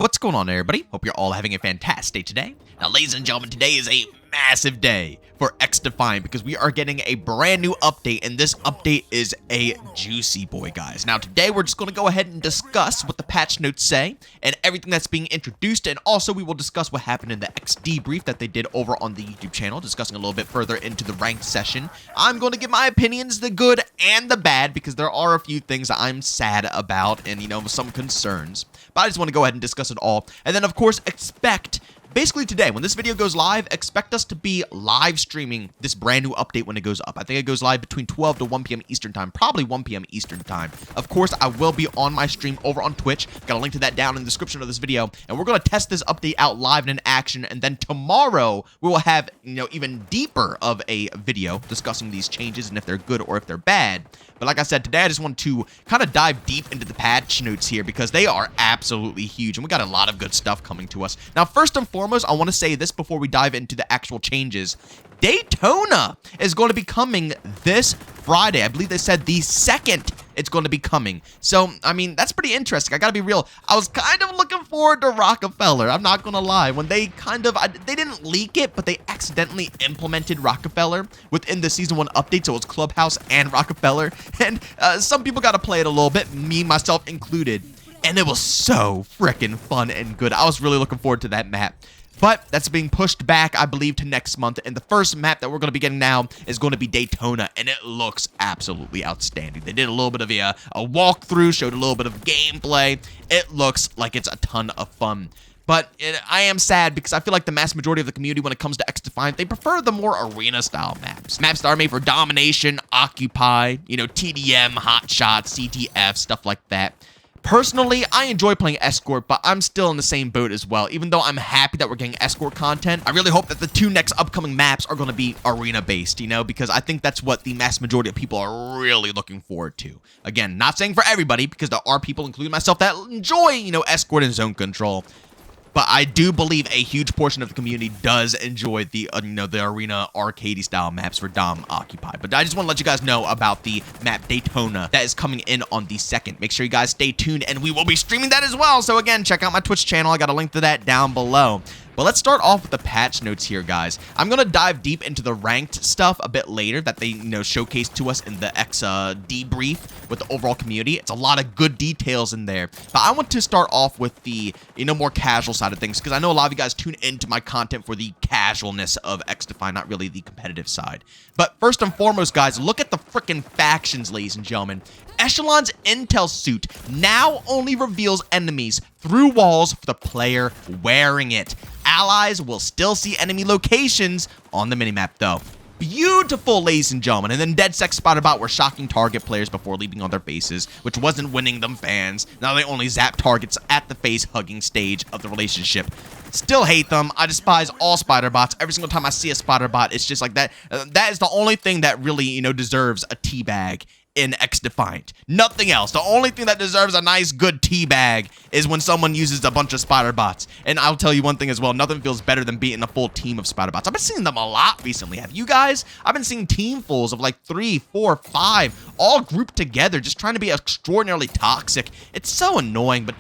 What's going on, everybody? Hope you're all having a fantastic day today. Now, ladies and gentlemen, today is a massive day for XDefiant because we are getting a brand new update, and this update is a juicy boy, guys. Now, today we're just going to go ahead and discuss what the patch notes say and everything that's being introduced, and also we will discuss what happened in the XD brief that they did over on the YouTube channel, discussing a little bit further into the ranked session. I'm going to give my opinions, the good and the bad, because there are a few things I'm sad about and, some concerns. But I just want to go ahead and discuss it all. And then, of course, basically today, when this video goes live, expect us to be live streaming this brand new update when it goes up. I think it goes live between 12 to 1 p.m. Eastern time, probably 1 p.m. Eastern time. Of course, I will be on my stream over on Twitch. Got a link to that down in the description of this video. And we're going to test this update out live and in action. And then tomorrow, we will have, even deeper of a video discussing these changes and if they're good or if they're bad. But like I said, today I just want to kind of dive deep into the patch notes here because they are absolutely huge. And we got a lot of good stuff coming to us. Now, first and foremost, I want to say this before we dive into the actual changes. Daytona is going to be coming this Friday. I believe they said the 2nd it's going to be coming. So, that's pretty interesting. I got to be real. I was kind of looking forward to Rockefeller. I'm not going to lie. When they they didn't leak it, but they accidentally implemented Rockefeller within the Season 1 update. So it was Clubhouse and Rockefeller. And some people got to play it a little bit, me, myself included. And it was so freaking fun and good. I was really looking forward to that map. But that's being pushed back, I believe, to next month. And the first map that we're going to be getting now is going to be Daytona. And it looks absolutely outstanding. They did a little bit of a walkthrough, showed a little bit of gameplay. It looks like it's a ton of fun. But I am sad because I feel like the mass majority of the community, when it comes to XDefiant, they prefer the more arena-style maps. Maps that are made for domination, occupy, TDM, hotshot, CTF, stuff like that. Personally, I enjoy playing Escort, but I'm still in the same boat as well. Even though I'm happy that we're getting Escort content, I really hope that the 2 next upcoming maps are going to be arena-based, because I think that's what the mass majority of people are really looking forward to. Again, not saying for everybody, because there are people, including myself, that enjoy, Escort and Zone Control. But I do believe a huge portion of the community does enjoy the, the arena arcadey style maps for Dom Occupy. But I just want to let you guys know about the map Daytona that is coming in on the 2nd. Make sure you guys stay tuned, and we will be streaming that as well. So again, check out my Twitch channel. I got a link to that down below. But let's start off with the patch notes here, guys. I'm going to dive deep into the ranked stuff a bit later that they, showcased to us in the debrief with the overall community. It's a lot of good details in there. But I want to start off with the, more casual side of things because I know a lot of you guys tune into my content for the casualness of XDefiant, not really the competitive side. But first and foremost, guys, look at the freaking factions, ladies and gentlemen. Echelon's intel suit now only reveals enemies through walls for the player wearing it. Allies will still see enemy locations on the minimap, though. Beautiful, ladies and gentlemen. And then DeadSec SpiderBot were shocking target players before leaping on their faces, which wasn't winning them fans. Now they only zap targets at the face-hugging stage of the relationship. Still hate them. I despise all SpiderBots. Every single time I see a SpiderBot, it's just like that. That is the only thing that really, deserves a teabag in XDefiant. Nothing else. The only thing that deserves a nice, good teabag is when someone uses a bunch of SpiderBots. And I'll tell you one thing as well. Nothing feels better than beating a full team of SpiderBots. I've been seeing them a lot recently. Have you guys? I've been seeing teamfuls of like 3, 4, 5, all grouped together, just trying to be extraordinarily toxic. It's so annoying, but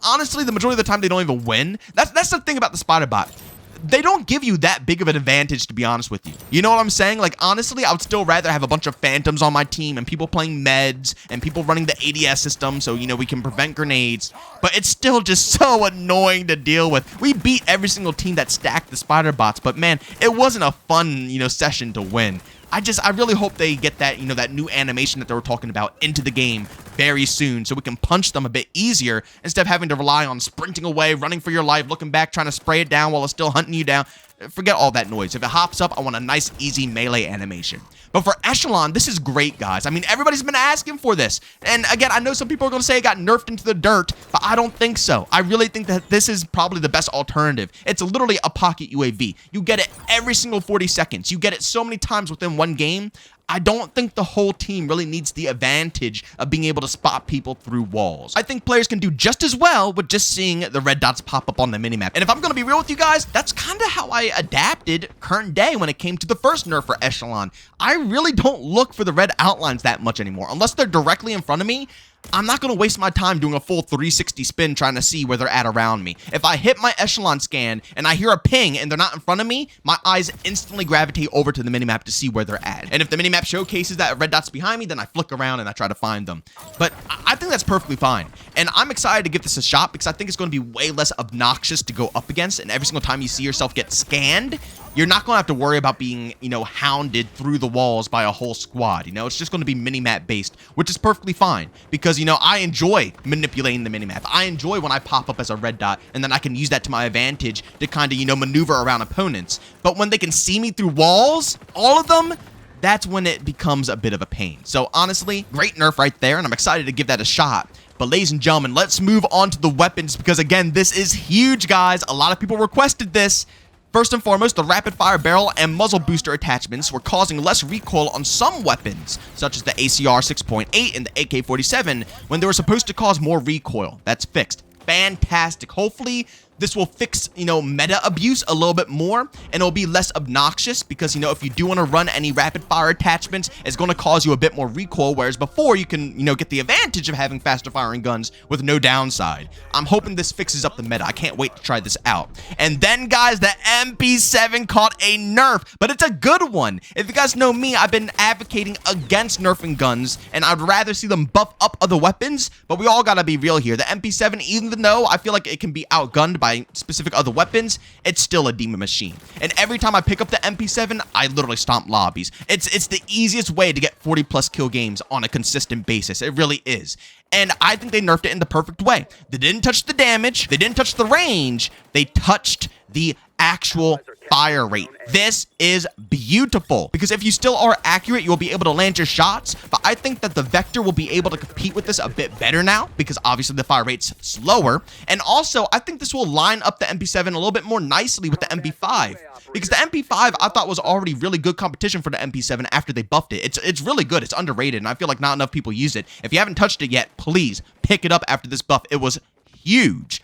honestly, the majority of the time they don't even win. That's the thing about the SpiderBot. They don't give you that big of an advantage, to be honest with you. You know what I'm saying? Like, honestly, I would still rather have a bunch of phantoms on my team and people playing meds and people running the ADS system so, we can prevent grenades. But it's still just so annoying to deal with. We beat every single team that stacked the SpiderBots, but man, it wasn't a fun, session to win. I really hope they get that, that new animation that they were talking about into the game very soon so we can punch them a bit easier instead of having to rely on sprinting away, running for your life, looking back, trying to spray it down while it's still hunting you down. Forget all that noise. If it hops up, I want a nice, easy melee animation. But for Echelon, this is great, guys. Everybody's been asking for this. And again, I know some people are going to say it got nerfed into the dirt, but I don't think so. I really think that this is probably the best alternative. It's literally a pocket UAV. You get it every single 40 seconds. You get it so many times within one game. I don't think the whole team really needs the advantage of being able to spot people through walls. I think players can do just as well with just seeing the red dots pop up on the minimap. And if I'm going to be real with you guys, that's kind of how I adapted current day when it came to the first nerf for Echelon. I really don't look for the red outlines that much anymore. Unless they're directly in front of me, I'm not going to waste my time doing a full 360 spin trying to see where they're at around me. If I hit my echelon scan and I hear a ping and they're not in front of me, my eyes instantly gravitate over to the minimap to see where they're at. And if the minimap showcases that red dot's behind me, then I flick around and I try to find them. But I think that's perfectly fine. And I'm excited to give this a shot because I think it's going to be way less obnoxious to go up against. And every single time you see yourself get scanned, you're not going to have to worry about being, hounded through the walls by a whole squad. It's just going to be minimap based, which is perfectly fine because, I enjoy manipulating the minimap. I enjoy when I pop up as a red dot and then I can use that to my advantage to kind of, maneuver around opponents. But when they can see me through walls, all of them, that's when it becomes a bit of a pain. So honestly, great nerf right there, and I'm excited to give that a shot. But ladies and gentlemen, let's move on to the weapons because, again, this is huge, guys. A lot of people requested this. First and foremost, the rapid fire barrel and muzzle booster attachments were causing less recoil on some weapons, such as the ACR 6.8 and the AK-47, when they were supposed to cause more recoil. That's fixed. Fantastic. Hopefully, this will fix, meta abuse a little bit more, and it'll be less obnoxious because, if you do want to run any rapid fire attachments, it's going to cause you a bit more recoil, whereas before you can, get the advantage of having faster firing guns with no downside. I'm hoping this fixes up the meta. I can't wait to try this out. And then, guys, the MP7 caught a nerf, but it's a good one. If you guys know me, I've been advocating against nerfing guns, and I'd rather see them buff up other weapons, but we all gotta be real here. The MP7, even though I feel like it can be outgunned by specific other weapons, it's still a demon machine. And every time I pick up the MP7, I literally stomp lobbies. It's the easiest way to get 40+ kill games on a consistent basis. It really is. And I think they nerfed it in the perfect way. They didn't touch the damage, they didn't touch the range, they touched the actual fire rate. This is beautiful because if you still are accurate, you'll be able to land your shots, but I think that the Vector will be able to compete with this a bit better now because obviously the fire rate's slower, and also I think this will line up the MP7 a little bit more nicely with the MP5 because the MP5 I thought was already really good competition for the MP7 after they buffed it. It's really good. It's underrated, and I feel like not enough people use it. If you haven't touched it yet, please pick it up after this buff. It was huge.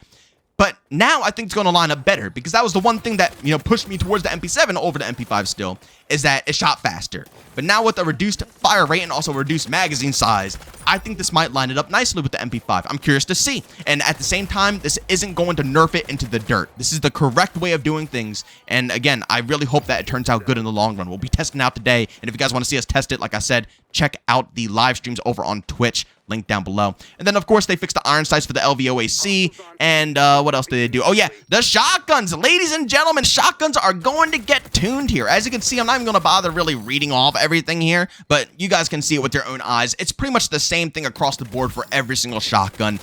But now I think it's going to line up better because that was the one thing that, pushed me towards the MP7 over the MP5 still, is that it shot faster. But now with a reduced fire rate and also reduced magazine size, I think this might line it up nicely with the MP5. I'm curious to see. And at the same time, this isn't going to nerf it into the dirt. This is the correct way of doing things. And again, I really hope that it turns out good in the long run. We'll be testing out today. And if you guys want to see us test it, like I said, check out the live streams over on Twitch. Link down below. And then, of course, they fixed the iron sights for the LVOAC. And what else did they do? Oh, yeah, the shotguns. Ladies and gentlemen, shotguns are going to get tuned here. As you can see, I'm not even going to bother really reading off everything here, but you guys can see it with your own eyes. It's pretty much the same thing across the board for every single shotgun.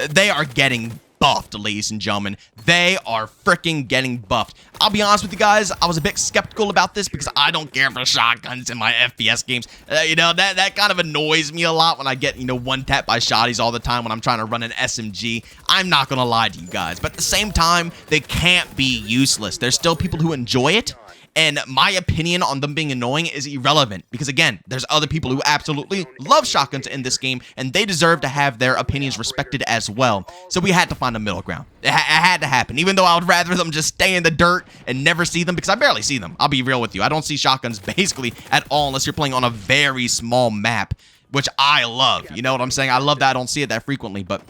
They are getting buffed, ladies and gentlemen. They are freaking getting buffed. I'll be honest with you guys, I was a bit skeptical about this because I don't care for shotguns in my FPS games. That kind of annoys me a lot when I get, one tap by shotties all the time when I'm trying to run an SMG. I'm not gonna lie to you guys, but at the same time, they can't be useless. There's still people who enjoy it. And my opinion on them being annoying is irrelevant because, again, there's other people who absolutely love shotguns in this game, and they deserve to have their opinions respected as well. So we had to find a middle ground. It had to happen, even though I would rather them just stay in the dirt and never see them because I barely see them. I'll be real with you. I don't see shotguns basically at all unless you're playing on a very small map, which I love. You know what I'm saying? I love that I don't see it that frequently, but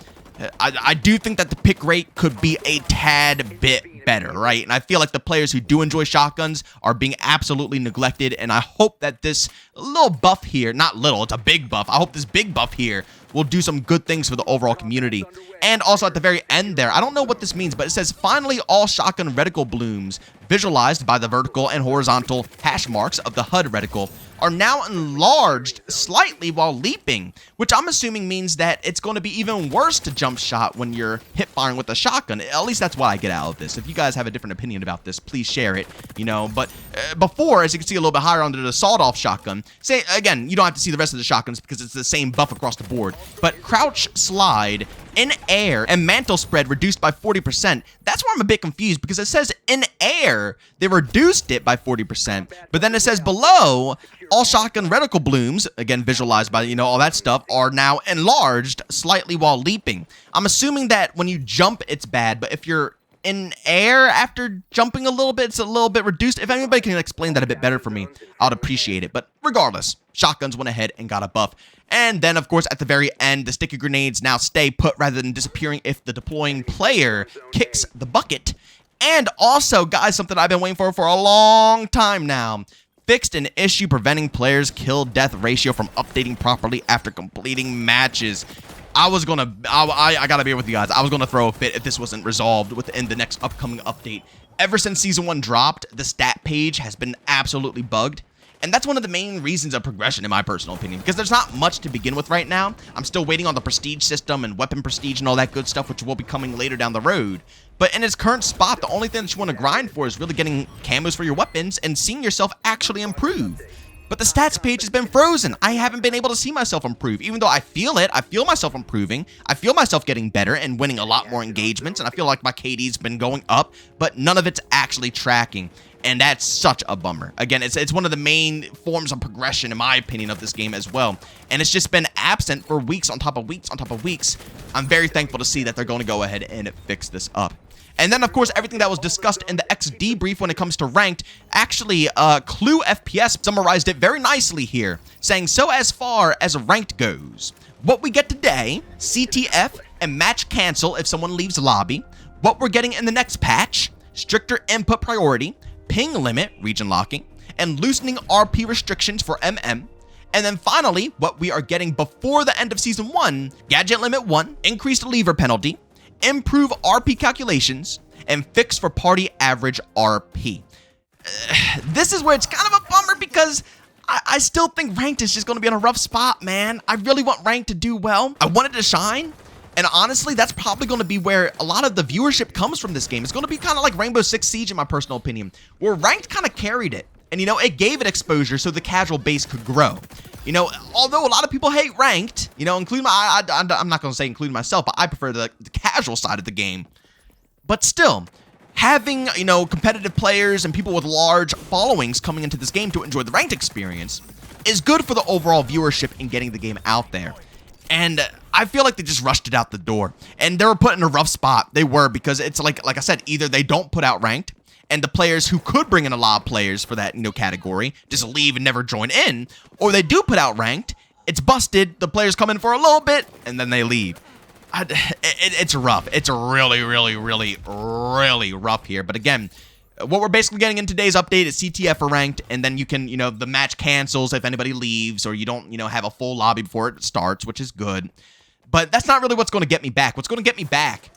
I do think that the pick rate could be a tad bit better, right? And I feel like the players who do enjoy shotguns are being absolutely neglected, and I hope that this little buff here, not little, it's a big buff, I hope this big buff here will do some good things for the overall community. And also at the very end there, I don't know what this means, but it says, finally all shotgun reticle blooms visualized by the vertical and horizontal hash marks of the HUD reticle are now enlarged slightly while leaping, which I'm assuming means that it's going to be even worse to jump shot when you're hip firing with a shotgun. At least that's what I get out of this. If you guys have a different opinion about this, please share it, but before, as you can see a little bit higher under the sawed-off shotgun, say, again, you don't have to see the rest of the shotguns because it's the same buff across the board, but crouch slide in air and mantle spread reduced by 40%. That's where I'm a bit confused because it says in air, they reduced it by 40%, but then it says below, all shotgun reticle blooms, again visualized by, all that stuff, are now enlarged slightly while leaping. I'm assuming that when you jump, it's bad, but if you're in air after jumping a little bit. It's a little bit reduced. If anybody can explain that a bit better for me, I'd appreciate it. But regardless, shotguns went ahead and got a buff. And then, of course, at the very end, the sticky grenades now stay put rather than disappearing if the deploying player kicks the bucket. And also, guys, something I've been waiting for a long time now. Fixed an issue preventing players' kill-death ratio from updating properly after completing matches. I gotta be with you guys. I was gonna throw a fit if this wasn't resolved within the next upcoming update. Ever since Season 1 dropped, the stat page has been absolutely bugged. And that's one of the main reasons of progression, in my personal opinion, because there's not much to begin with right now. I'm still waiting on the prestige system and weapon prestige and all that good stuff, which will be coming later down the road. But in its current spot, the only thing that you want to grind for is really getting camos for your weapons and seeing yourself actually improve. But the stats page has been frozen. I haven't been able to see myself improve, even though I feel it. I feel myself improving. I feel myself getting better and winning a lot more engagements, and I feel like my KD's been going up, but none of it's actually tracking. And that's such a bummer. Again, it's one of the main forms of progression, in my opinion, of this game as well. And it's just been absent for weeks on top of weeks on top of weeks. I'm very thankful to see that they're going to go ahead and fix this up. And then, of course, everything that was discussed in the XD brief when it comes to ranked, actually, Clue FPS summarized it very nicely here, saying, so as far as ranked goes, what we get today, CTF and match cancel if someone leaves lobby, what we're getting in the next patch, stricter input priority, ping limit, region locking, and loosening RP restrictions for MM. And then finally, what we are getting before the end of Season 1, gadget limit 1, increased lever penalty, improve RP calculations, and fix for party average RP. This is where it's kind of a bummer because I still think ranked is just going to be in a rough spot, man. I really want ranked to do well. I want it to shine. And honestly, that's probably going to be where a lot of the viewership comes from this game. It's going to be kind of like Rainbow Six Siege, in my personal opinion, where ranked kind of carried it. And, you know, it gave it exposure so the casual base could grow. You know, although a lot of people hate ranked, you know, including I'm not going to say including myself, but I prefer the casual side of the game. But still, having, you know, competitive players and people with large followings coming into this game to enjoy the ranked experience is good for the overall viewership in getting the game out there. And I feel like they just rushed it out the door. And they were put in a rough spot. They were, because it's like I said, either they don't put out ranked, and the players who could bring in a lot of players for that, you know, category just leave and never join in, or they do put out ranked, it's busted, the players come in for a little bit, and then they leave. It's rough. It's really, really, really, really rough here. But again, what we're basically getting in today's update is CTF for ranked, and then you can, you know, the match cancels if anybody leaves, or you don't, you know, have a full lobby before it starts, which is good. But that's not really what's going to get me back. What's going to get me back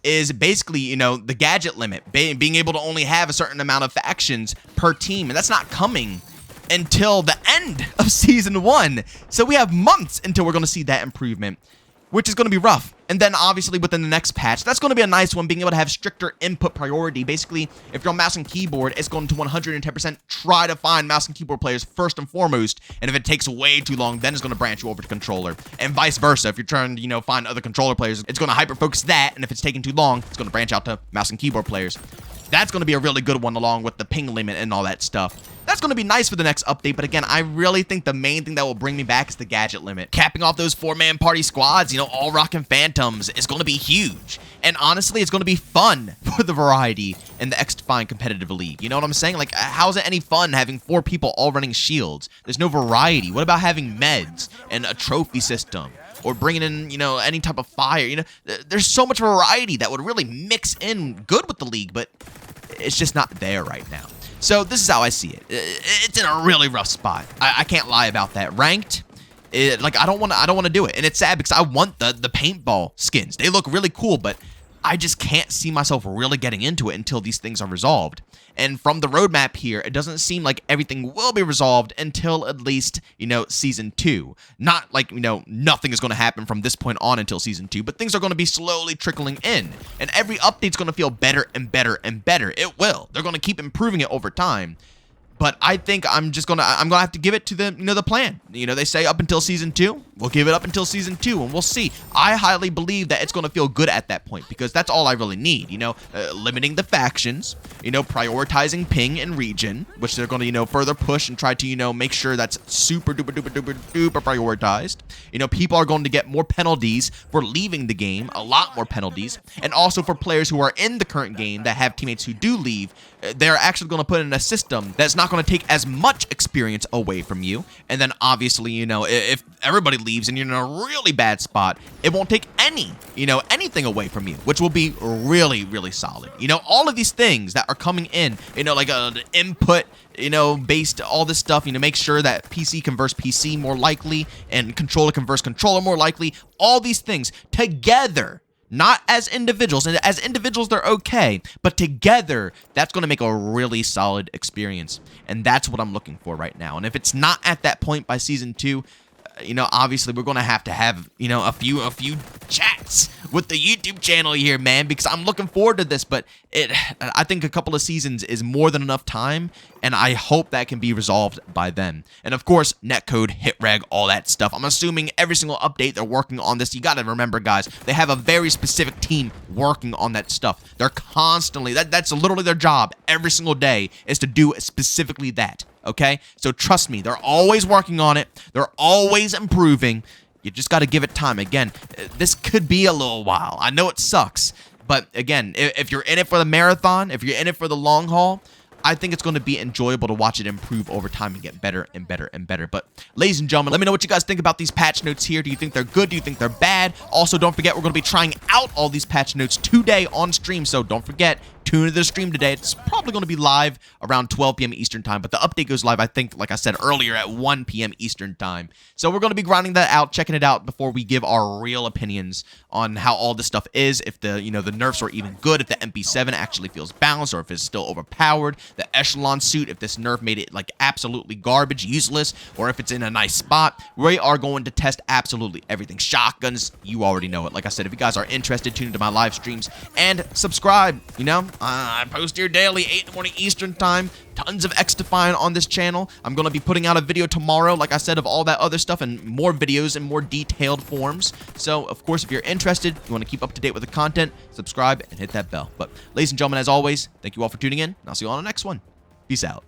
is basically, you know, the gadget limit, being able to only have a certain amount of factions per team, and that's not coming until the end of Season 1. So we have months until we're going to see that improvement, which is going to be rough. And then obviously within the next patch, that's going to be a nice one, being able to have stricter input priority. Basically, if you're on mouse and keyboard, it's going to 110% try to find mouse and keyboard players first and foremost. And if it takes way too long, then it's going to branch you over to controller. And vice versa. If you're trying to, you know, find other controller players, it's going to hyper focus that. And if it's taking too long, it's going to branch out to mouse and keyboard players. That's going to be a really good one, along with the ping limit and all that stuff. That's going to be nice for the next update, but again, I really think the main thing that will bring me back is the gadget limit. Capping off those 4-man party squads, you know, all rocking phantoms, is going to be huge. And honestly, it's going to be fun for the variety in the XDefiant competitive league. You know what I'm saying? Like, how's it any fun having 4 people all running shields? There's no variety. What about having meds and a trophy system? Or bringing in, you know, any type of fire? You know, there's so much variety that would really mix in good with the league, but it's just not there right now. So this is how I see it. It's in a really rough spot. I can't lie about that. Ranked, like I don't want to do it, and it's sad because I want the paintball skins. They look really cool, but I just can't see myself really getting into it until these things are resolved. And from the roadmap here, it doesn't seem like everything will be resolved until at least, you know, Season 2. Not like, you know, nothing is going to happen from this point on until Season 2, but things are going to be slowly trickling in. And every update's going to feel better and better and better. It will. They're going to keep improving it over time. But I think I'm gonna have to give it to the the plan. They say up until season 2. We'll give it up until season 2, and we'll see. I highly believe that it's gonna feel good at that point, because that's all I really need. Limiting the factions, prioritizing ping and region, which they're gonna further push and try to make sure that's super duper duper duper duper prioritized. People are going to get more penalties for leaving the game, a lot more penalties, and also for players who are in the current game that have teammates who do leave, they're actually going to put in a system that's not going to take as much experience away from you. And then obviously, if everybody leaves and you're in a really bad spot, it won't take anything away from you, which will be really, really solid. All of these things that are coming in, like the input, based all this stuff, make sure that PC converts PC more likely and controller converts controller more likely. All these things together, not as individuals, and as individuals they're okay, but together that's going to make a really solid experience, and that's what I'm looking for right now. And if it's not at that point by season 2, obviously we're going to have a few chats with the YouTube channel here, man, because I'm looking forward to this. But I think a couple of seasons is more than enough time, and I hope that can be resolved by then. And of course, netcode, hitreg, all that stuff. I'm assuming every single update they're working on this. You got to remember, guys, they have a very specific team working on that stuff. They're constantly, that's literally their job every single day, is to do specifically that. Okay, so trust me, they're always working on it. They're always improving. You just got to give it time. Again, this could be a little while. I know it sucks, but again, if you're in it for the marathon, if you're in it for the long haul, I think it's going to be enjoyable to watch it improve over time and get better and better and better. But ladies and gentlemen, let me know what you guys think about these patch notes here. Do you think they're good? Do you think they're bad? Also, don't forget, we're going to be trying out all these patch notes today on stream, so don't forget, tune into the stream today. It's probably going to be live around 12 p.m. Eastern time, but the update goes live, I think, like I said earlier, at 1 p.m. Eastern time. So we're going to be grinding that out, checking it out before we give our real opinions on how all this stuff is, if the the nerfs are even good, if the MP7 actually feels balanced, or if it's still overpowered, the echelon suit, if this nerf made it like absolutely garbage, useless, or if it's in a nice spot. We are going to test absolutely everything. Shotguns, you already know it. Like I said, if you guys are interested, tune into my live streams and subscribe. I post here daily, 8 in the morning Eastern time. Tons of XDefiant on this channel. I'm going to be putting out a video tomorrow, like I said, of all that other stuff and more videos in more detailed forms. So, of course, if you're interested, you want to keep up to date with the content, subscribe and hit that bell. But, ladies and gentlemen, as always, thank you all for tuning in, and I'll see you all on the next one. Peace out.